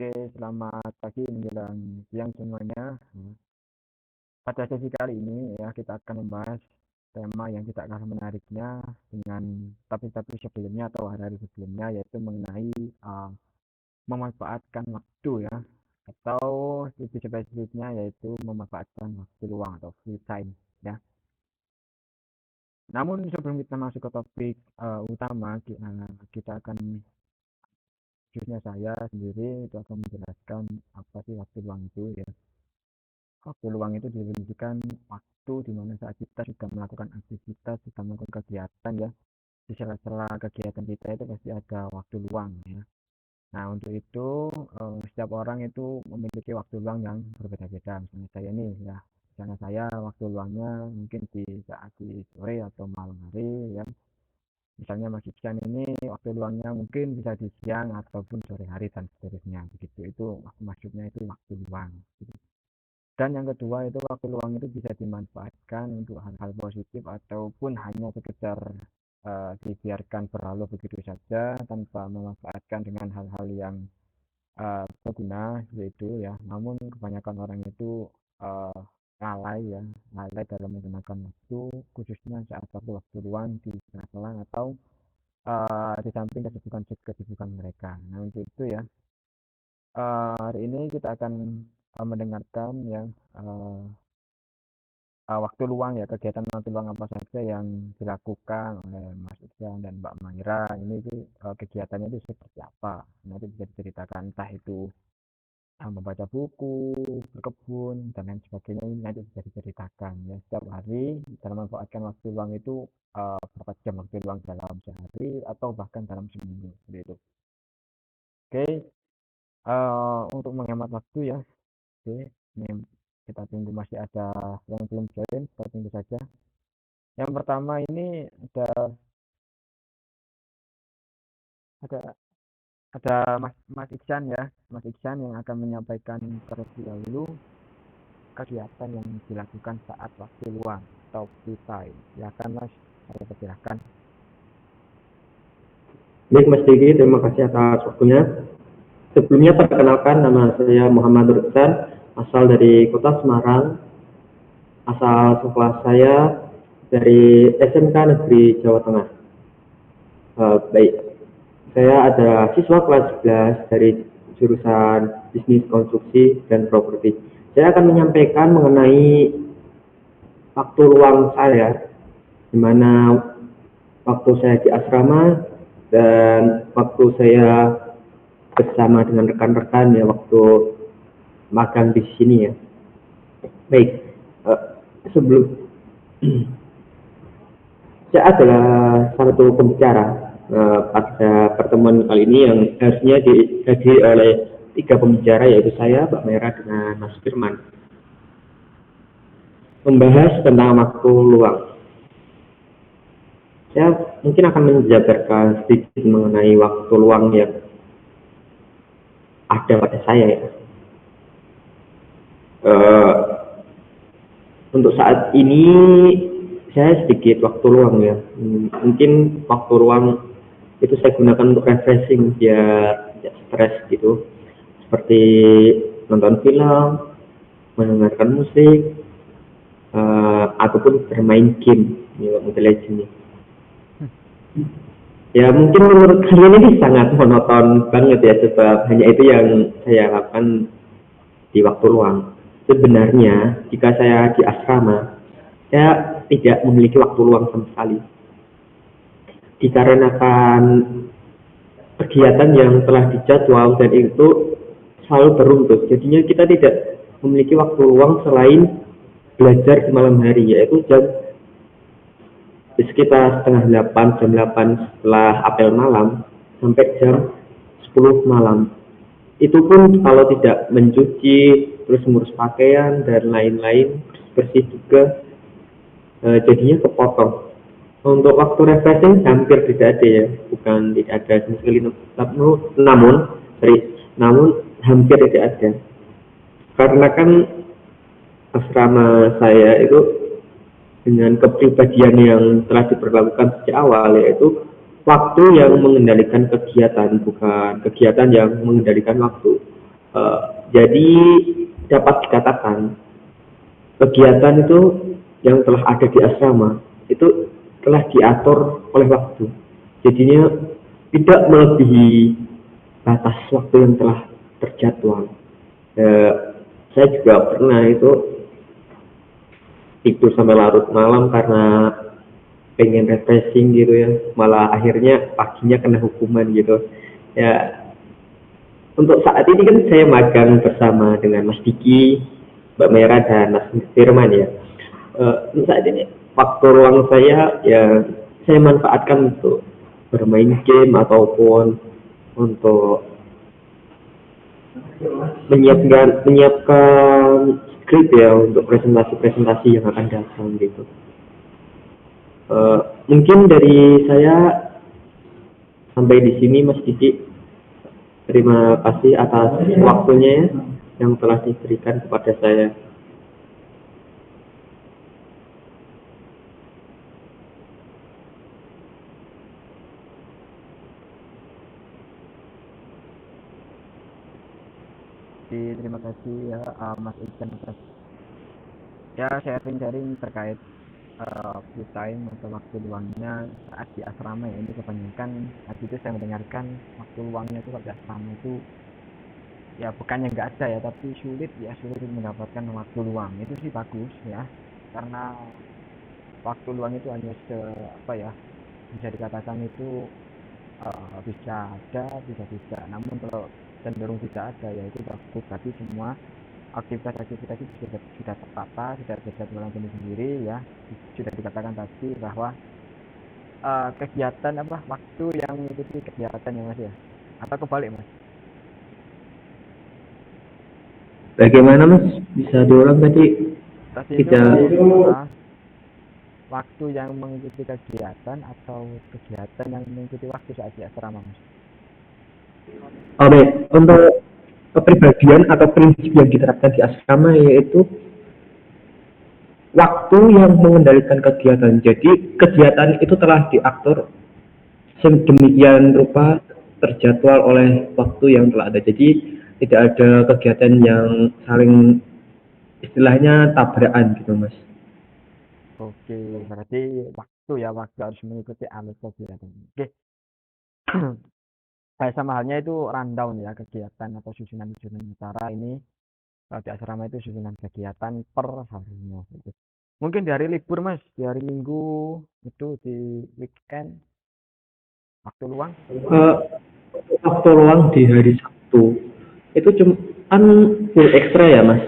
Oke, selamat pagi menjelang siang semuanya. Pada sesi kali ini ya kita akan membahas tema yang tidak kalah menariknya dengan topik-topik sebelumnya atau hari-hari sebelumnya, yaitu mengenai memanfaatkan waktu ya, atau lebih spesifiknya yaitu memanfaatkan waktu luang atau free time ya. Namun sebelum kita masuk ke topik utama, kita akan khususnya saya sendiri itu akan menjelaskan apa sih waktu luang itu ya. Waktu luang itu definisikan waktu di mana saat kita sudah melakukan aktivitas, sudah melakukan kegiatan ya. Di sela-sela kegiatan kita itu pasti ada waktu luang ya. Nah, untuk itu setiap orang itu memiliki waktu luang yang berbeda-beda. Misalnya saya nih ya, misalnya saya waktu luangnya mungkin di saat di sore atau malam hari ya. Misalnya Mas Iksan ini waktu luangnya mungkin bisa di siang ataupun sore hari dan seterusnya begitu. Itu maksudnya itu waktu luang. Gitu. Dan yang kedua itu waktu luang itu bisa dimanfaatkan untuk hal-hal positif ataupun hanya sekedar dibiarkan berlalu begitu saja tanpa memanfaatkan dengan hal-hal yang berguna yaitu ya. Namun kebanyakan orang itu uh, lalai dalam menggunakan waktu khususnya saat waktu luang di sela-sela atau di samping kesibukan mereka. Nah untuk itu ya hari ini kita akan mendengarkan ya uh, waktu luang ya, kegiatan waktu luang apa saja yang dilakukan oleh Mas Iksan dan Mbak Maira ini itu kegiatannya itu seperti apa? Nanti bisa diceritakan entah itu membaca buku, berkebun dan lain sebagainya ini nanti bisa diceritakan ya setiap hari dalam memanfaatkan waktu luang itu berapa jam waktu luang dalam sehari atau bahkan dalam seminggu seperti itu. Oke, untuk menghemat waktu ya. Oke, ini kita tunggu masih ada yang belum join, kita tunggu saja. Yang pertama ini ada ada Mas Iksan ya, Mas Iksan yang akan menyampaikan terlebih dahulu kegiatan yang dilakukan saat waktu luang atau free time. Silakan Mas, saya persilahkan. Baik Mas Diki, terima kasih atas waktunya. Sebelumnya perkenalkan, nama saya Muhammad Ruksan, asal dari Kota Semarang. Asal sekolah saya dari SMK Negeri Jawa Tengah. Baik, saya ada siswa kelas 11 dari jurusan Bisnis Konstruksi dan Properti. Saya akan menyampaikan mengenai waktu luang saya, di mana waktu saya di asrama dan waktu saya bersama dengan rekan-rekan ya waktu magang di sini ya. Baik, sebelum saya adalah salah satu pembicara pada pertemuan kali ini yang harusnya dihadiri oleh 3 pembicara yaitu saya, Mbak Mera dengan Mas Firman. Membahas tentang waktu luang. Saya mungkin akan menjabarkan sedikit mengenai waktu luang yang ada pada saya ya. Untuk saat ini saya sedikit waktu luang ya. Mungkin waktu luang itu saya gunakan untuk refreshing biar tidak stres gitu. Seperti nonton film, mendengarkan musik, ataupun bermain game ya, Mobile Legends. Ya mungkin menurut kalian ini sangat monoton banget ya, sebab hanya itu yang saya lakukan di waktu luang. Sebenarnya jika saya di asrama, saya tidak memiliki waktu luang sama sekali. Dikarenakan kegiatan yang telah dijadwal dan itu selalu beruntut, jadinya kita tidak memiliki waktu luang selain belajar di malam hari, yaitu jam di sekitar setengah 8, jam 8 setelah apel malam sampai jam 10 malam. Itu pun kalau tidak mencuci, terus ngurus pakaian dan lain-lain, bersih juga, jadinya kepotong. Untuk waktu refreshing hampir tidak ada ya, bukan tidak ada sama sekali, namun hampir tidak ada. Karena kan asrama saya itu dengan kepribadian yang telah diperlakukan sejak awal, yaitu waktu yang mengendalikan kegiatan, bukan kegiatan yang mengendalikan waktu. Eh, jadi dapat dikatakan kegiatan itu yang telah ada di asrama itu telah diatur oleh waktu. Jadinya tidak melebihi batas waktu yang telah terjadwal. Eh, saya juga pernah itu tidur sampai larut malam karena pengen refreshing gitu ya, malah akhirnya paginya kena hukuman gitu ya. Untuk saat ini kan saya magang bersama dengan Mas Diki, Mbak Mera, dan Mas Firman ya. Untuk saat ini waktu ruang saya ya saya manfaatkan untuk bermain game ataupun untuk menyiapkan skrip ya untuk presentasi-presentasi yang akan datang gitu. Mungkin dari saya sampai di sini Mas Diki. Terima kasih atas waktunya yang telah diberikan kepada saya. Terima kasih ya Mas Ican atas ya sharing-sharing terkait free time atau waktu luangnya saat di asrama ya. Ini kebanyakan tadi itu saya mendengarkan waktu luangnya itu kalau di asrama itu ya bukannya nggak ada ya, tapi sulit mendapatkan waktu luang. Itu sih bagus ya, karena waktu luang itu hanya apa ya, bisa dikatakan itu bisa ada bisa tidak, namun kalau cenderung tidak ada ya itu bagus. Tapi semua aktivitas-aktivitas itu sudah tertata, sudah ada jadwal sendiri ya. Sudah dikatakan tadi bahwa kegiatan apa waktu yang mengikuti kegiatan ya Mas ya, atau kebalik Mas? Bagaimana Mas? Bisa diulang tadi? Tadi itu Kita waktu yang mengikuti kegiatan atau kegiatan yang mengikuti waktu saat di asrama Mas? Oke, untuk kepribadian atau prinsip yang diterapkan di asrama yaitu waktu yang mengendalikan kegiatan. Jadi kegiatan itu telah diatur sedemikian rupa terjadwal oleh waktu yang telah ada. Jadi tidak ada kegiatan yang saling istilahnya tabrakan gitu Mas. Oke, berarti waktu harus mengikuti alur kegiatan. Oke. Sama halnya itu rundown ya, kegiatan atau susunan-susunan acara ini kalau di asrama itu susunan kegiatan per harinya gitu. Mungkin di hari libur Mas, di hari Minggu itu di weekend waktu luang. Uh, Waktu ruang di hari Sabtu itu cuma kan full ekstra ya Mas.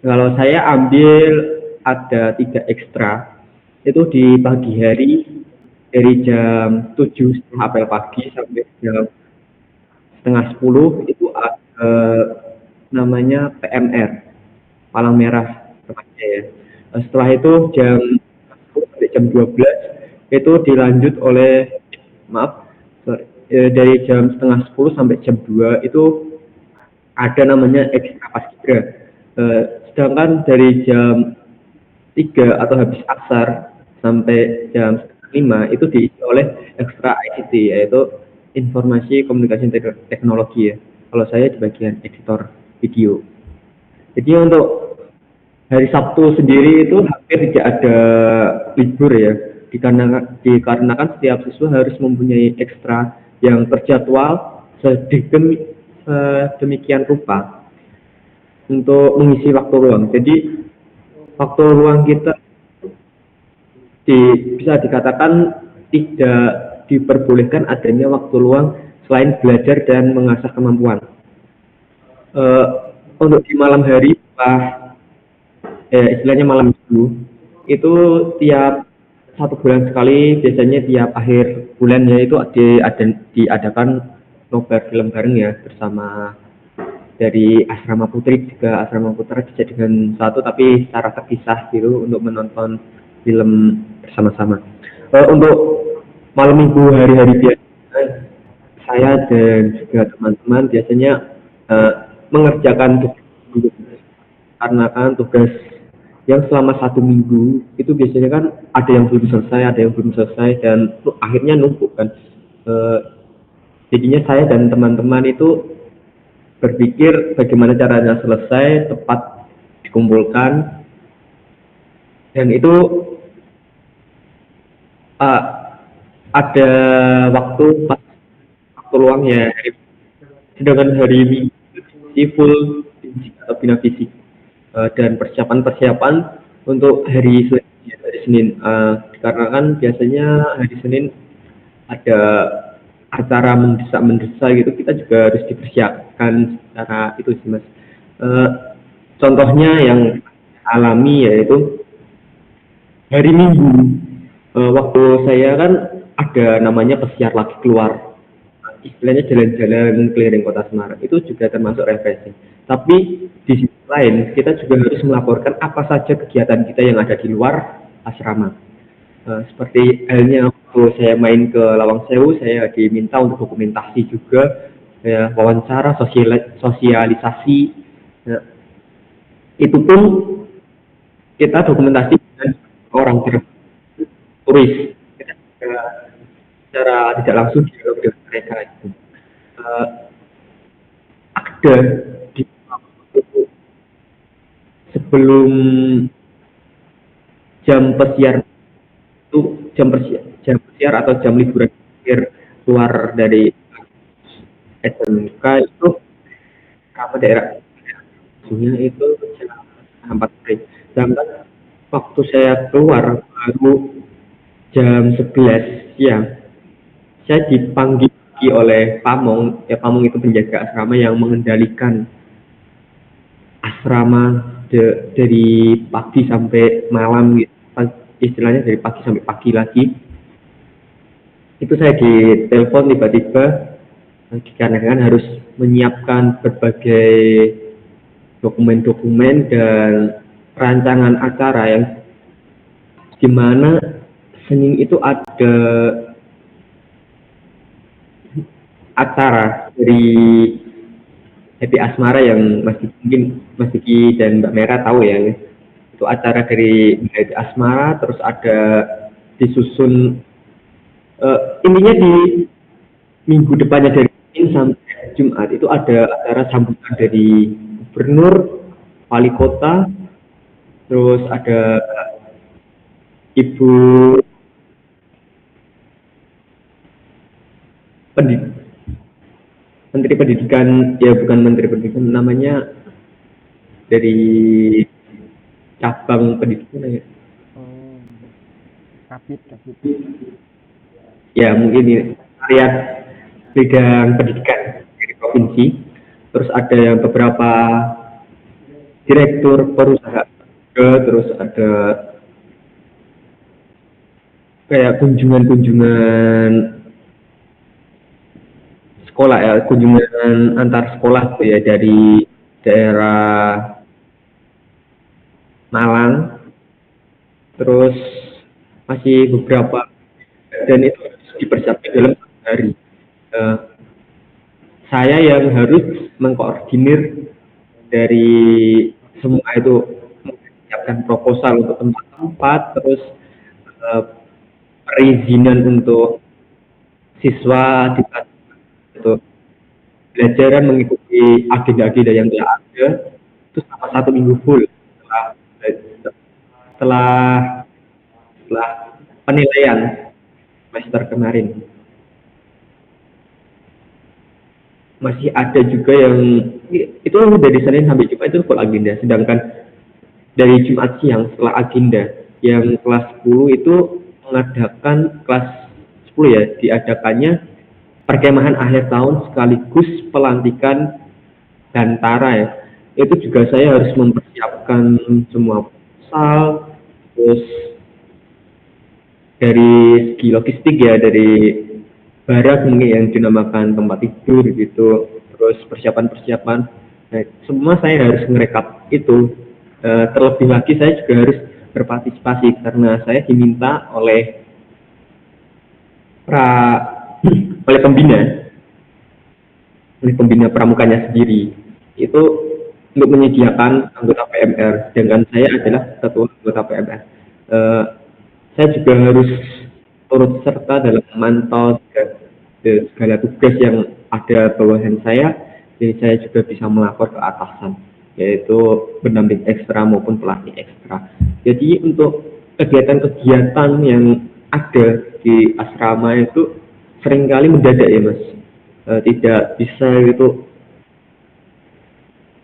Kalau saya ambil ada 3 ekstra itu di pagi hari dari jam 7 setengah apel pagi sampai jam setengah 10 itu ada namanya PMR Palang Merah tepatnya ya. Setelah itu jam 10 sampai jam 12 itu dilanjut oleh maaf sorry, dari jam setengah 10 sampai jam 2 itu ada namanya ekstra paskibra. Sedangkan dari jam 3 atau habis asar sampai jam 5 itu diisi oleh ekstra ICT yaitu informasi komunikasi teknologi ya. Kalau saya di bagian editor video. Jadi untuk hari Sabtu sendiri itu hampir tidak ada libur ya, dikarenakan setiap siswa harus mempunyai ekstra yang terjadwal sedemikian rupa untuk mengisi waktu ruang. Jadi waktu ruang kita bisa dikatakan tidak diperbolehkan adanya waktu luang selain belajar dan mengasah kemampuan. Untuk di malam hari, istilahnya malam minggu, itu tiap 1 bulan sekali, biasanya tiap akhir bulannya itu diadakan nobar film bareng ya bersama dari asrama putri juga asrama putra dijadikan satu tapi secara terpisah gitu untuk menonton film bersama-sama. Untuk malam minggu hari-hari biasa saya dan juga teman-teman biasanya mengerjakan tugas karena kan tugas yang selama 1 minggu itu biasanya kan ada yang belum selesai dan akhirnya numpuk kan. Jadinya saya dan teman-teman itu berpikir bagaimana caranya selesai tepat dikumpulkan, dan itu uh, ada waktu luang ya, sedangkan hari Minggu di full fisik atau bina fisik. Dan persiapan untuk hari Senin, karena kan biasanya hari Senin ada acara mendesak gitu, kita juga harus dipersiapkan secara itu sih mas. Contohnya yang alami yaitu hari Minggu, waktu saya kan ada namanya pesiar lagi keluar, istilahnya jalan-jalan keliling kota Semarang, itu juga termasuk refreshing. Tapi di sisi lain kita juga harus melaporkan apa saja kegiatan kita yang ada di luar asrama. Seperti halnya waktu saya main ke Lawang Sewu, saya diminta untuk dokumentasi juga, ya, wawancara, sosialisasi. Ya, itu pun kita dokumentasi dengan orang turis, kita secara tidak langsung dialog dengan mereka itu. Ada di sebelum jam pesiar itu, jam pesiar atau jam liburan akhir keluar dari SMK itu apa daerah itu jam 4 sore. Sedangkan waktu saya keluar baru jam 11 siang, saya dipanggil oleh Pamong. Ya, Pamong itu penjaga asrama yang mengendalikan asrama dari pagi sampai malam gitu. Istilahnya dari pagi sampai pagi lagi. Itu saya ditelepon tiba-tiba, dikarenakan harus menyiapkan berbagai dokumen-dokumen dan rancangan acara yang dimana Senin itu ada acara dari Happy Asmara yang Mas Diki dan Mbak Mera tahu ya. Itu acara dari Happy Asmara, terus ada disusun, intinya di minggu depannya dari Senin sampai Jumat itu ada acara sambutan dari gubernur, wali kota, terus ada ibu menteri pendidikan, ya bukan menteri pendidikan, namanya dari cabang pendidikan ya. Kapit. Ya mungkin ini lihat bidang pendidikan dari provinsi, terus ada beberapa direktur perusahaan, terus ada kayak kunjungan sekolah ya, kunjungan antar sekolah tuh ya, dari daerah Malang, terus masih beberapa, dan itu dipersiapkan dalam hari. Saya yang harus mengkoordinir dari semua itu, menyiapkan proposal untuk tempat-tempat, terus perizinan untuk siswa untuk belajaran mengikuti agenda-agenda yang telah ada, itu selama 1 minggu full setelah penilaian semester kemarin. Masih ada juga yang itu dari Senin sampai Jumat itu full agenda, sedangkan dari Jumat siang setelah agenda yang kelas 10 itu mengadakan, kelas 10 ya, diadakannya perkemahan akhir tahun sekaligus pelantikan Bantara ya. Itu juga saya harus mempersiapkan semua proposal, terus dari segi logistik ya, dari barak mungkin yang dinamakan tempat tidur gitu, terus persiapan, nah, semua saya harus ngerekap itu. Terlebih lagi saya juga harus berpartisipasi karena saya diminta oleh pembina pramukanya sendiri itu untuk menyediakan anggota PMR, sedangkan saya adalah ketua anggota PMR. Saya juga harus turut serta dalam memantau segala tugas yang ada bawahan saya, Jadi saya juga bisa melapor ke atasan, yaitu pendamping ekstra maupun pelatih ekstra. Jadi untuk kegiatan-kegiatan yang ada di asrama itu seringkali mendadak ya Mas. Tidak bisa gitu.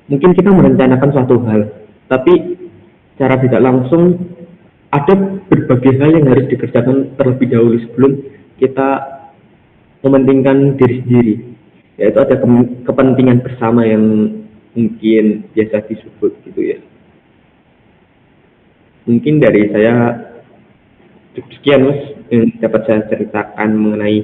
Mungkin kita merencanakan suatu hal, tapi secara tidak langsung ada berbagai hal yang harus dikerjakan terlebih dahulu sebelum kita mementingkan diri sendiri, yaitu ada kepentingan bersama yang mungkin biasa disebut gitu ya. Mungkin dari saya cukup sekian Mas yang dapat saya ceritakan mengenai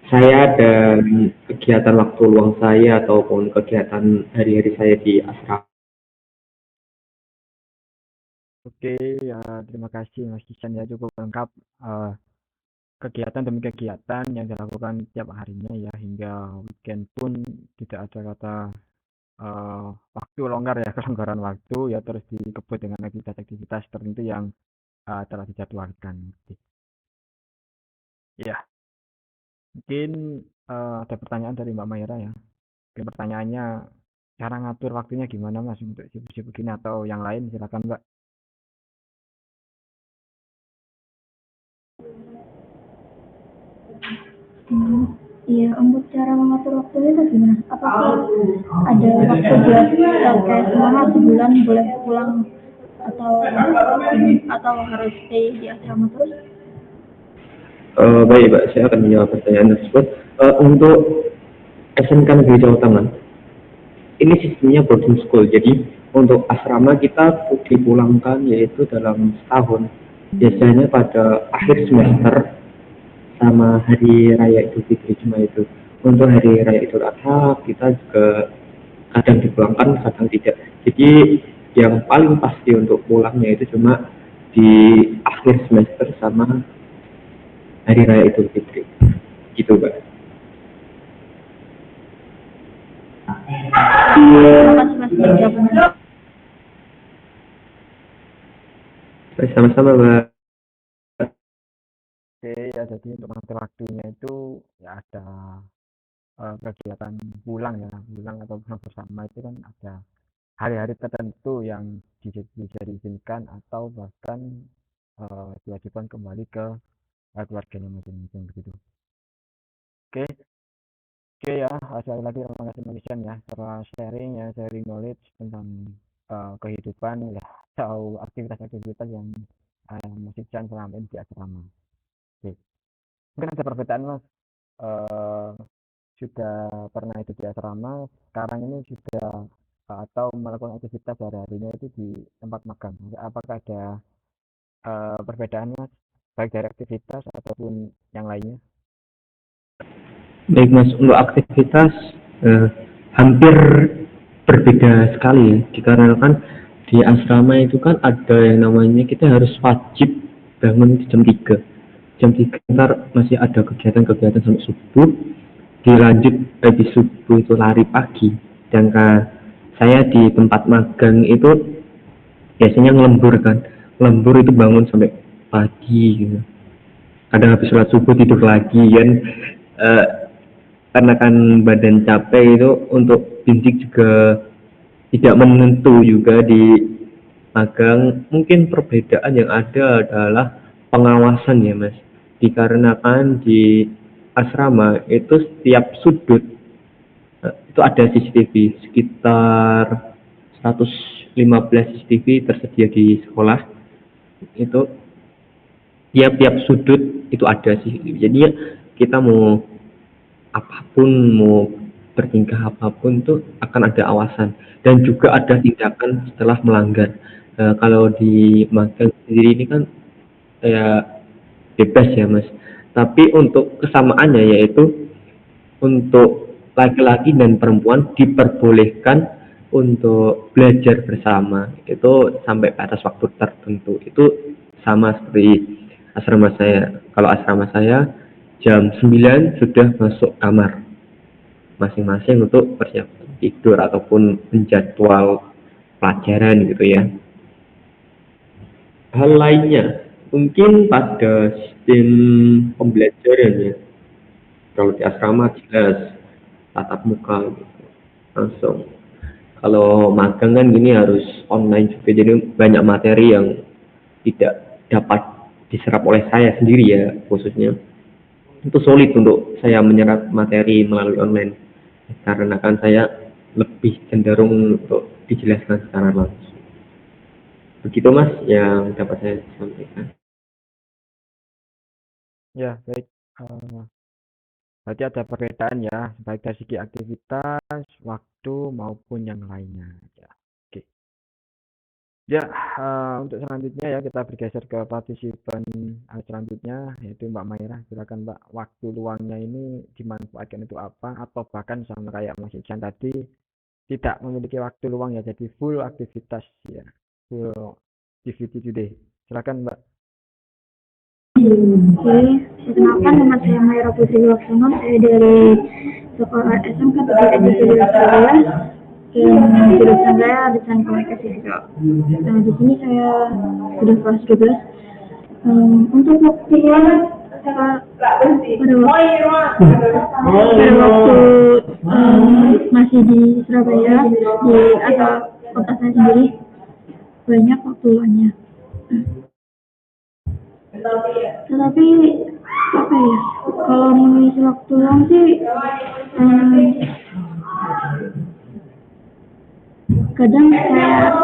saya dan kegiatan waktu luang saya ataupun kegiatan hari-hari saya di asrama. Oke, ya terima kasih Mas Kisan ya, cukup lengkap eh, kegiatan demi kegiatan yang dilakukan tiap harinya ya, hingga weekend pun tidak ada kata waktu longgar ya, kelonggaran waktu ya, terus dikebut dengan aktivitas-aktivitas tertentu yang telah dijadwalkan. Ya, mungkin ada pertanyaan dari Mbak Mayra ya. Mungkin pertanyaannya, cara ngatur waktunya gimana Mas untuk sibuk-sibuk ini atau yang lain, silakan Mbak. Iya, untuk cara mengatur waktunya itu gimana? Apakah ada waktu buat kayak selama sebulan boleh pulang atau harus stay di asrama terus? Baik Pak, saya akan menjawab pertanyaan tersebut. Untuk SMK Negeri Jawa Tengah, ini sistemnya boarding school. Jadi untuk asrama kita dipulangkan yaitu dalam setahun. Biasanya pada akhir semester sama hari raya Idul Fitri cuma itu. Untuk hari raya Idul Adha kita juga kadang dipulangkan, kadang tidak. Jadi yang paling pasti untuk pulangnya itu cuma di akhir semester sama hari raya Idul Fitri. Gitu, Mbak. Terima kasih Mas jawabannya. Sama-sama, Mbak. Oke, ya jadi untuk mengatur waktunya itu ya ada kegiatan pulang atau pulang bersama itu kan ada hari-hari tertentu yang bisa diizinkan atau bahkan diwajibkan kembali ke keluarganya masing-masing begitu. Oke, oke ya, sekali lagi terima kasih Mas Isan ya, setelah sharing knowledge tentang kehidupan ya, atau aktivitas-aktivitas yang Mas Isan selama ini di asrama. Oke, mungkin ada perbedaan Mas, eh, sudah pernah itu di asrama, sekarang ini sudah atau melakukan aktivitas sehari-harinya itu di tempat magang. Apakah ada perbedaan Mas, baik dari aktivitas ataupun yang lainnya? Baik, Mas. Untuk aktivitas hampir berbeda sekali ya. Dikarenakan di asrama itu kan ada yang namanya kita harus wajib bangun di jam 3. Jam 3 ntar masih ada kegiatan-kegiatan sampai subuh. Dilanjut habis subuh itu lari pagi. Sedangkan saya di tempat magang itu biasanya ngelembur kan. Lembur itu bangun sampai pagi gitu. Kadang habis sholat subuh tidur lagi kan. Eh, karena kan badan capek itu untuk fisik juga tidak menentu juga di magang. Mungkin perbedaan yang ada adalah pengawasan ya Mas, dikarenakan di asrama itu setiap sudut itu ada CCTV sekitar 115 CCTV tersedia di sekolah. Itu tiap-tiap sudut itu ada CCTV, jadi ya kita mau apapun, mau bertingkah apapun itu akan ada awasan dan juga ada tindakan setelah melanggar. Kalau di magang sendiri ini kan kayak bebas ya Mas, tapi untuk kesamaannya yaitu untuk laki-laki dan perempuan diperbolehkan untuk belajar bersama itu sampai batas waktu tertentu. Itu sama seperti asrama saya. Kalau asrama saya jam 9 sudah masuk kamar masing-masing untuk persiapan tidur ataupun menjadwal pelajaran gitu ya. Hal lainnya mungkin pada sistem pembelajaran ya. Kalau di asrama jelas tatap muka gitu. langsung. Kalau magang kan gini harus online juga, jadi banyak materi yang tidak dapat diserap oleh saya sendiri ya, khususnya itu sulit untuk saya menyerap materi melalui online karena kan saya lebih cenderung untuk dijelaskan secara langsung. Begitu Mas yang dapat saya sampaikan. Ya, baik. Berarti ada perbedaan ya, baik dari segi aktivitas, waktu maupun yang lainnya. Ya, oke. Ya, untuk selanjutnya ya kita bergeser ke partisipan selanjutnya, yaitu Mbak Maira. Silakan Mbak, waktu luangnya ini dimanfaatkan untuk apa? Atau bahkan sama kayak Mas Iksan tadi, tidak memiliki waktu luang ya, jadi full aktivitas ya, full activity today. Silakan Mbak. Oke, perkenalkan nama saya Maira Putri Waksono, saya dari sekolah SMK Negeri Edukasi Surabaya, jurusan saya desain komunikasi visual. Nah, di sini saya sudah kelas 12. Untuk waktu luang, pada waktu masih di Surabaya, di asal kota saya sendiri, banyak waktu luangnya. Tetapi apa ya, kalau mengisi waktu luang sih kadang saya